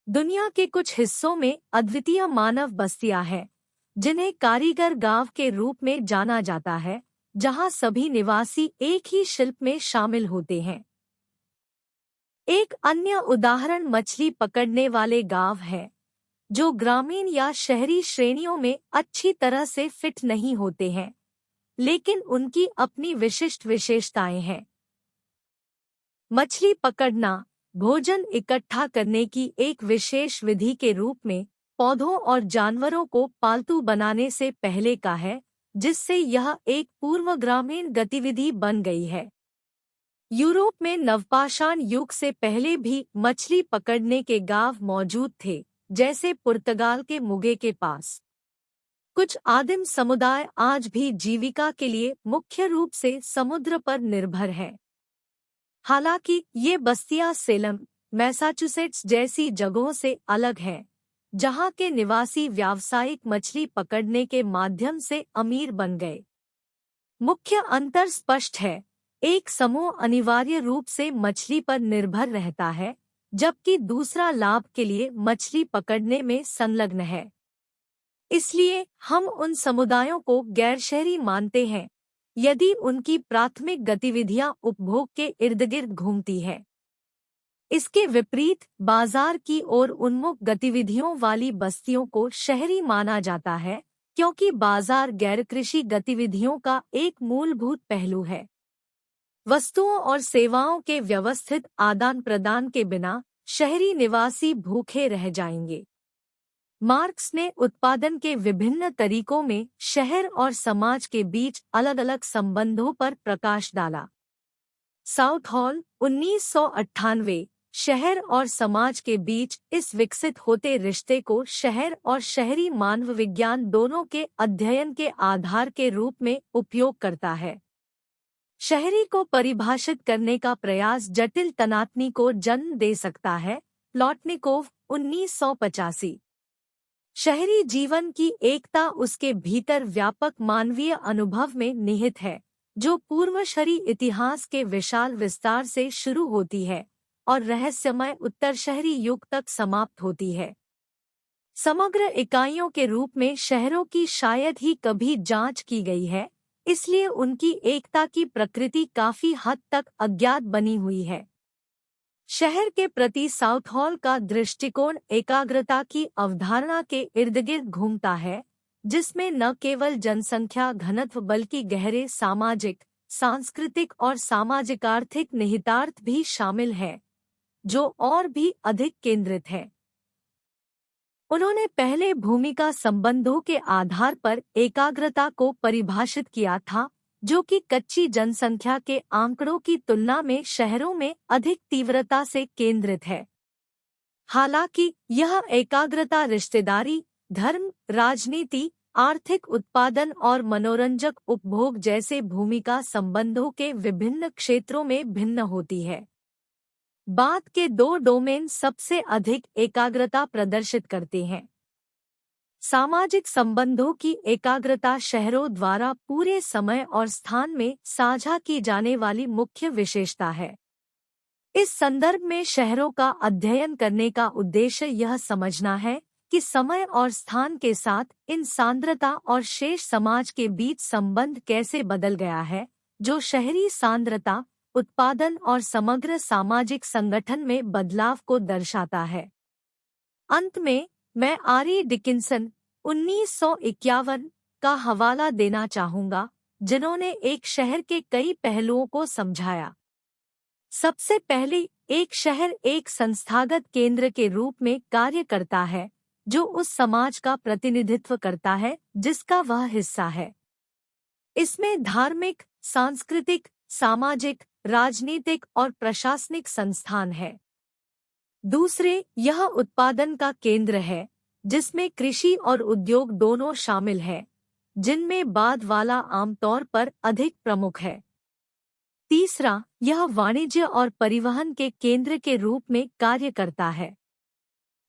Speaker 1: दुनिया के कुछ हिस्सों में अद्वितीय मानव बस्तियां हैं, जिन्हें कारीगर गांव के रूप में जाना जाता है, जहां सभी निवासी एक ही शिल्प में शामिल होते हैं। एक अन्य उदाहरण मछली पकड़ने वाले गांव है, जो ग्रामीण या शहरी श्रेणियों में अच्छी तरह से फिट नहीं होते हैं, लेकिन उनकी अपनी विशिष्ट विशेषताएं हैं। मछली पकड़ना भोजन इकट्ठा करने की एक विशेष विधि के रूप में पौधों और जानवरों को पालतू बनाने से पहले का है, जिससे यह एक पूर्व ग्रामीण गतिविधि बन गई है। यूरोप में नवपाषाण युग से पहले भी मछली पकड़ने के गांव मौजूद थे, जैसे पुर्तगाल के मुगे के पास। कुछ आदिम समुदाय आज भी जीविका के लिए मुख्य रूप से समुद्र पर निर्भर हैं। हालांकि ये बस्तियां सेलम, मैसाचुसेट्स जैसी जगहों से अलग हैं, जहां के निवासी व्यावसायिक मछली पकड़ने के माध्यम से अमीर बन गए। मुख्य अंतर स्पष्ट है, एक समूह अनिवार्य रूप से मछली पर निर्भर रहता है, जबकि दूसरा लाभ के लिए मछली पकड़ने में संलग्न है। इसलिए हम उन समुदायों को गैरशहरी मानते हैं, यदि उनकी प्राथमिक गतिविधियां उपभोग के इर्दगिर्द घूमती है। इसके विपरीत बाजार की ओर उन्मुख गतिविधियों वाली बस्तियों को शहरी माना जाता है, क्योंकि बाजार गैरकृषि गतिविधियों का एक मूलभूत पहलू है। वस्तुओं और सेवाओं के व्यवस्थित आदान प्रदान के बिना शहरी निवासी भूखे रह जाएंगे। मार्क्स ने उत्पादन के विभिन्न तरीकों में शहर और समाज के बीच अलग-अलग संबंधों पर प्रकाश डाला। साउथहॉल 1998 शहर और समाज के बीच इस विकसित होते रिश्ते को शहर और शहरी मानव विज्ञान दोनों के अध्ययन के आधार के रूप में उपयोग करता है। शहरी को परिभाषित करने का प्रयास जटिल तनातनी को जन्म दे सकता है। प्लॉटनिकोव 1985। शहरी जीवन की एकता उसके भीतर व्यापक मानवीय अनुभव में निहित है, जो पूर्वशहरी इतिहास के विशाल विस्तार से शुरू होती है और रहस्यमय उत्तर शहरी युग तक समाप्त होती है। समग्र इकाइयों के रूप में शहरों की शायद ही कभी जांच की गई है, इसलिए उनकी एकता की प्रकृति काफी हद तक अज्ञात बनी हुई है। शहर के प्रति साउथहॉल का दृष्टिकोण एकाग्रता की अवधारणा के इर्दगिर्द घूमता है, जिसमें न केवल जनसंख्या घनत्व बल्कि गहरे सामाजिक, सांस्कृतिक और सामाजिक-आर्थिक निहितार्थ भी शामिल है, जो और भी अधिक केंद्रित है। उन्होंने पहले भूमिका संबंधों के आधार पर एकाग्रता को परिभाषित किया था, जो कि कच्ची जनसंख्या के आंकड़ों की तुलना में शहरों में अधिक तीव्रता से केंद्रित है। हालांकि यह एकाग्रता रिश्तेदारी, धर्म, राजनीति, आर्थिक उत्पादन और मनोरंजक उपभोग जैसे भूमिका संबंधों के विभिन्न क्षेत्रों में भिन्न होती है। बाद के दो डोमेन सबसे अधिक एकाग्रता प्रदर्शित करते हैं। सामाजिक संबंधों की एकाग्रता शहरों द्वारा पूरे समय और स्थान में साझा की जाने वाली मुख्य विशेषता है। इस संदर्भ में शहरों का अध्ययन करने का उद्देश्य यह समझना है कि समय और स्थान के साथ इन सांद्रता और शेष समाज के बीच संबंध कैसे बदल गया है, जो शहरी सांद्रता, उत्पादन और समग्र सामाजिक संगठन में बदलाव को दर्शाता है। अंत में मैं आरी डिकिंसन 1951 का हवाला देना चाहूँगा, जिन्होंने एक शहर के कई पहलुओं को समझाया। सबसे पहले, एक शहर एक संस्थागत केंद्र के रूप में कार्य करता है, जो उस समाज का प्रतिनिधित्व करता है जिसका वह हिस्सा है। इसमें धार्मिक, सांस्कृतिक, सामाजिक, राजनीतिक और प्रशासनिक संस्थान है। दूसरे, यह उत्पादन का केंद्र है, जिसमें कृषि और उद्योग दोनों शामिल हैं, जिनमें बाद वाला आमतौर पर अधिक प्रमुख है। तीसरा, यह वाणिज्य और परिवहन के केंद्र के रूप में कार्य करता है।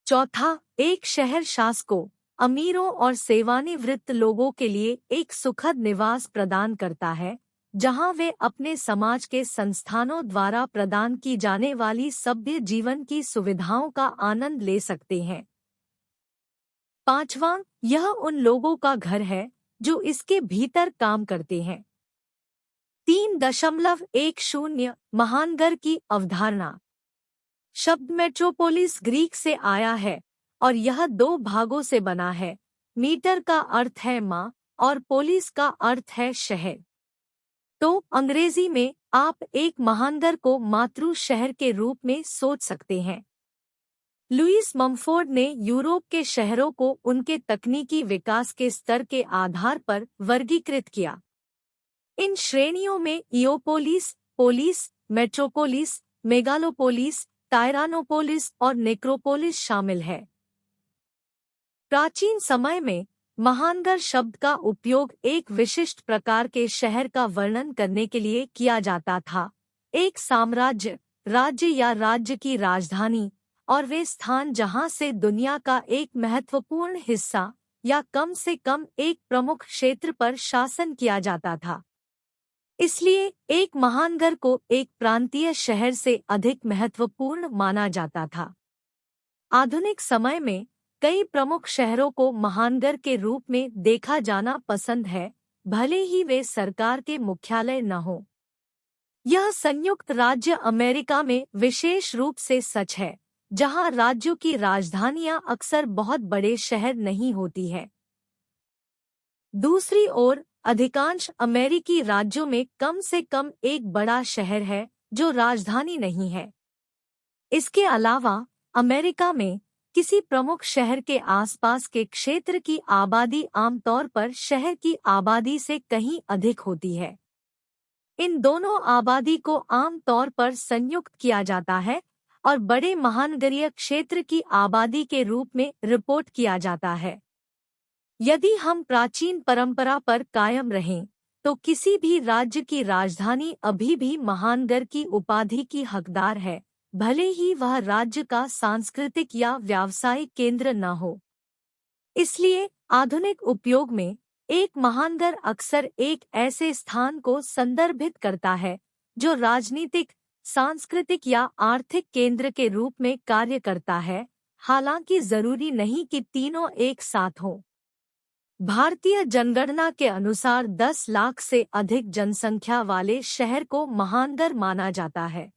Speaker 1: चौथा, एक शहर शासकों, अमीरों और सेवानिवृत्त लोगों के लिए एक सुखद निवास प्रदान करता है, जहां वे अपने समाज के संस्थानों द्वारा प्रदान की जाने वाली सभ्य जीवन की सुविधाओं का आनंद ले सकते हैं। पांचवां, यह उन लोगों का घर है जो इसके भीतर काम करते हैं। 3.10 महानगर की अवधारणा। शब्द मेट्रोपोलिस ग्रीक से आया है और यह दो भागों से बना है। मीटर का अर्थ है माँ और पोलिस का अर्थ है शहर। तो अंग्रेजी में आप एक महानगर को मातृ शहर के रूप में सोच सकते हैं। लुईस मम्फोर्ड ने यूरोप के शहरों को उनके तकनीकी विकास के स्तर के आधार पर वर्गीकृत किया। इन श्रेणियों में इयोपोलिस, पोलिस, मेट्रोपोलिस, मेगालोपोलिस, टायरानोपोलिस और नेक्रोपोलिस शामिल है। प्राचीन समय में महानगर शब्द का उपयोग एक विशिष्ट प्रकार के शहर का वर्णन करने के लिए किया जाता था। एक साम्राज्य, राज्य या राज्य की राजधानी और वे स्थान जहां से दुनिया का एक महत्वपूर्ण हिस्सा या कम से कम एक प्रमुख क्षेत्र पर शासन किया जाता था। इसलिए एक महानगर को एक प्रांतीय शहर से अधिक महत्वपूर्ण माना जाता था। आधुनिक समय में कई प्रमुख शहरों को महानगर के रूप में देखा जाना पसंद है, भले ही वे सरकार के मुख्यालय न हो। यह संयुक्त राज्य अमेरिका में विशेष रूप से सच है, जहां राज्यों की राजधानियां अक्सर बहुत बड़े शहर नहीं होती है। दूसरी ओर, अधिकांश अमेरिकी राज्यों में कम से कम एक बड़ा शहर है जो राजधानी नहीं है। इसके अलावा अमेरिका में किसी प्रमुख शहर के आसपास के क्षेत्र की आबादी आमतौर पर शहर की आबादी से कहीं अधिक होती है। इन दोनों आबादी को आम तौर पर संयुक्त किया जाता है और बड़े महानगरीय क्षेत्र की आबादी के रूप में रिपोर्ट किया जाता है। यदि हम प्राचीन परंपरा पर कायम रहें, तो किसी भी राज्य की राजधानी अभी भी महानगर की उपाधि की हकदार है, भले ही वह राज्य का सांस्कृतिक या व्यावसायिक केंद्र न हो। इसलिए आधुनिक उपयोग में एक महानगर अक्सर एक ऐसे स्थान को संदर्भित करता है जो राजनीतिक, सांस्कृतिक या आर्थिक केंद्र के रूप में कार्य करता है, हालांकि जरूरी नहीं कि तीनों एक साथ हों। भारतीय जनगणना के अनुसार 10 लाख से अधिक जनसंख्या वाले शहर को महानगर माना जाता है।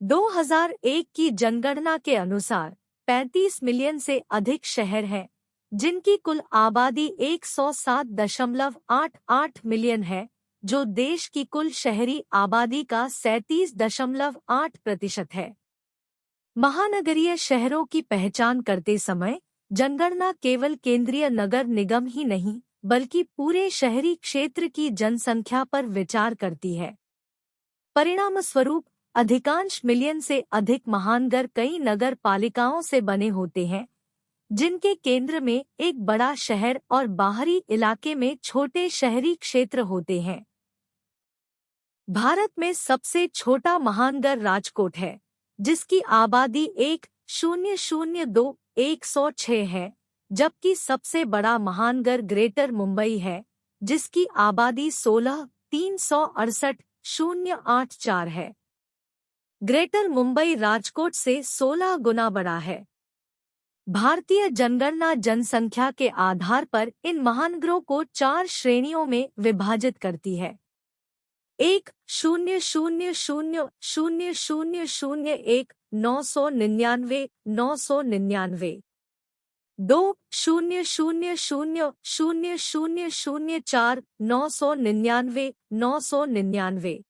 Speaker 1: 2001 की जनगणना के अनुसार 35 मिलियन से अधिक शहर हैं, जिनकी कुल आबादी 107.88 मिलियन है, जो देश की कुल शहरी आबादी का 37.8% है। महानगरीय शहरों की पहचान करते समय जनगणना केवल केंद्रीय नगर निगम ही नहीं, बल्कि पूरे शहरी क्षेत्र की जनसंख्या पर विचार करती है। परिणामस्वरूप अधिकांश मिलियन से अधिक महानगर कई नगर पालिकाओं से बने होते हैं, जिनके केंद्र में एक बड़ा शहर और बाहरी इलाके में छोटे शहरी क्षेत्र होते हैं। भारत में सबसे छोटा महानगर राजकोट है, जिसकी आबादी 1,002,106 है, जबकि सबसे बड़ा महानगर ग्रेटर मुंबई है, जिसकी आबादी 16,368,084 है। ग्रेटर मुंबई राजकोट से 16 गुना बड़ा है। भारतीय जनगणना जनसंख्या के आधार पर इन महानगरों को 4 श्रेणियों में विभाजित करती है। 1,000,000,001 999 999, 2,000,000,004 999 999,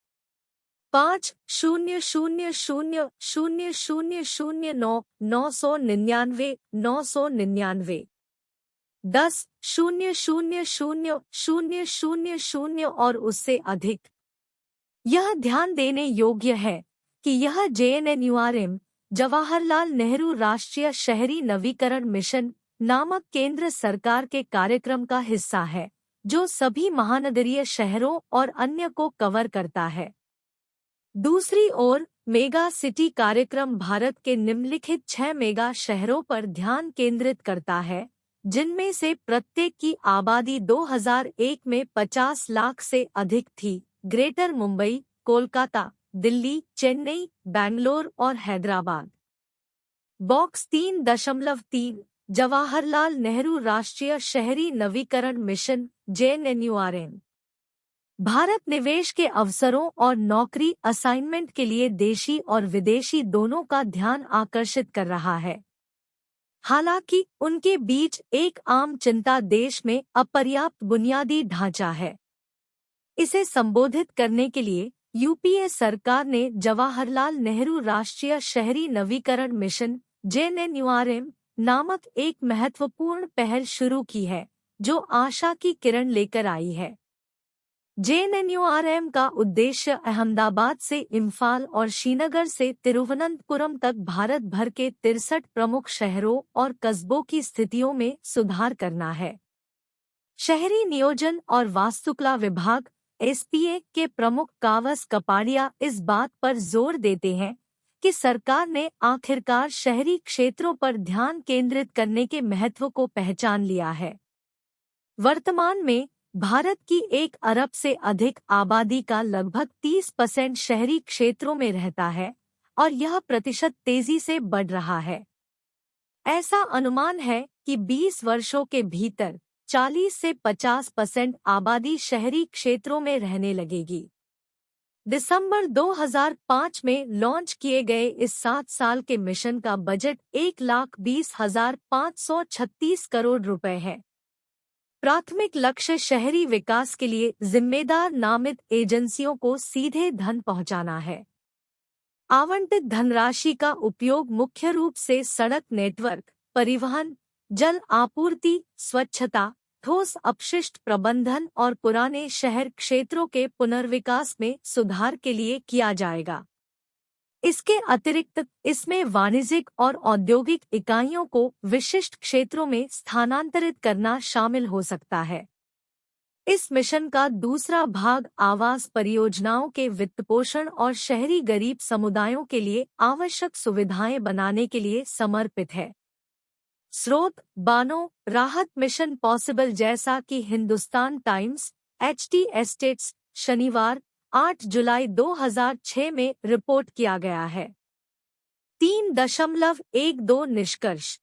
Speaker 1: 5,000,000,009 999 999, 10,000,000,000 और उससे अधिक। यह ध्यान देने योग्य है कि यह JNNURM जवाहरलाल नेहरू राष्ट्रीय शहरी नवीकरण मिशन नामक केंद्र सरकार के कार्यक्रम का हिस्सा है, जो सभी महानगरीय शहरों और अन्य को कवर करता है। दूसरी ओर मेगा सिटी कार्यक्रम भारत के निम्नलिखित 6 मेगा शहरों पर ध्यान केंद्रित करता है, जिनमें से प्रत्येक की आबादी 2001 में 50 लाख से अधिक थी: ग्रेटर मुंबई, कोलकाता, दिल्ली, चेन्नई, बैंगलोर और हैदराबाद। बॉक्स 3.3 जवाहरलाल नेहरू राष्ट्रीय शहरी नवीकरण मिशन JNNURM भारत निवेश के अवसरों और नौकरी असाइनमेंट के लिए देशी और विदेशी दोनों का ध्यान आकर्षित कर रहा है। हालांकि उनके बीच एक आम चिंता देश में अपर्याप्त बुनियादी ढांचा है। इसे संबोधित करने के लिए यूपीए सरकार ने जवाहरलाल नेहरू राष्ट्रीय शहरी नवीकरण मिशन JNNURM नामक एक महत्वपूर्ण पहल शुरू की है, जो आशा की किरण लेकर आई है। JNNURM का उद्देश्य अहमदाबाद से इम्फाल और श्रीनगर से तिरुवनंतपुरम तक भारत भर के 63 प्रमुख शहरों और कस्बों की स्थितियों में सुधार करना है। शहरी नियोजन और वास्तुकला विभाग SPA के प्रमुख कावस कपाड़िया इस बात पर जोर देते हैं कि सरकार ने आखिरकार शहरी क्षेत्रों पर ध्यान केंद्रित करने के महत्व को पहचान लिया है। वर्तमान में भारत की 1 अरब से अधिक आबादी का लगभग 30% शहरी क्षेत्रों में रहता है और यह प्रतिशत तेजी से बढ़ रहा है। ऐसा अनुमान है कि 20 वर्षों के भीतर 40 से 50% आबादी शहरी क्षेत्रों में रहने लगेगी। दिसंबर 2005 में लॉन्च किए गए इस 7 साल के मिशन का बजट 1,20,536 करोड़ रुपए है। प्राथमिक लक्ष्य शहरी विकास के लिए जिम्मेदार नामित एजेंसियों को सीधे धन पहुंचाना है। आवंटित धनराशि का उपयोग मुख्य रूप से सड़क नेटवर्क, परिवहन, जल आपूर्ति, स्वच्छता, ठोस अपशिष्ट प्रबंधन और पुराने शहर क्षेत्रों के पुनर्विकास में सुधार के लिए किया जाएगा। इसके अतिरिक्त इसमें वाणिज्यिक और औद्योगिक इकाइयों को विशिष्ट क्षेत्रों में स्थानांतरित करना शामिल हो सकता है। इस मिशन का दूसरा भाग आवास परियोजनाओं के वित्तपोषण और शहरी गरीब समुदायों के लिए आवश्यक सुविधाएं बनाने के लिए समर्पित है। स्रोत: बानो राहत मिशन पॉसिबल। जैसा कि हिंदुस्तान टाइम्स HT एस्टेट्स शनिवार 8 जुलाई 2006 में रिपोर्ट किया गया है। 3.12 निष्कर्ष: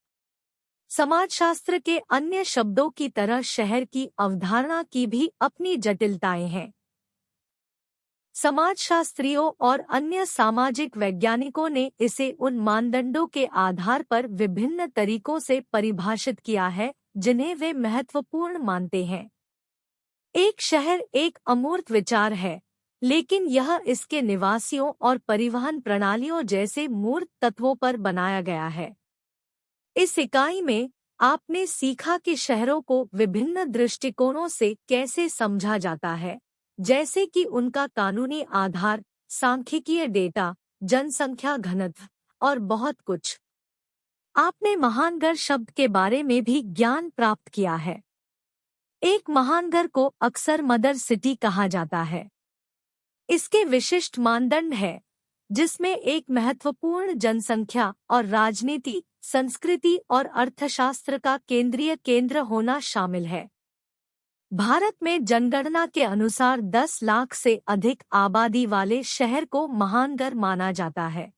Speaker 1: समाजशास्त्र के अन्य शब्दों की तरह शहर की अवधारणा की भी अपनी जटिलताएं हैं। समाजशास्त्रियों और अन्य सामाजिक वैज्ञानिकों ने इसे उन मानदंडों के आधार पर विभिन्न तरीकों से परिभाषित किया है जिन्हें वे महत्वपूर्ण मानते हैं। एक शहर एक अमूर्त विचार है, लेकिन यह इसके निवासियों और परिवहन प्रणालियों जैसे मूर्त तत्वों पर बनाया गया है। इस इकाई में आपने सीखा कि शहरों को विभिन्न दृष्टिकोणों से कैसे समझा जाता है, जैसे कि उनका कानूनी आधार, सांख्यिकीय डेटा, जनसंख्या घनत्व और बहुत कुछ। आपने महानगर शब्द के बारे में भी ज्ञान प्राप्त किया है। एक महानगर को अक्सर मदर सिटी कहा जाता है। इसके विशिष्ट मानदंड है, जिसमें एक महत्वपूर्ण जनसंख्या और राजनीति, संस्कृति और अर्थशास्त्र का केंद्रीय केंद्र होना शामिल है। भारत में जनगणना के अनुसार 10 लाख से अधिक आबादी वाले शहर को महानगर माना जाता है।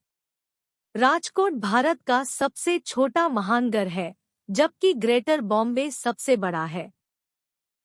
Speaker 1: राजकोट भारत का सबसे छोटा महानगर है, जबकि ग्रेटर बॉम्बे सबसे बड़ा है।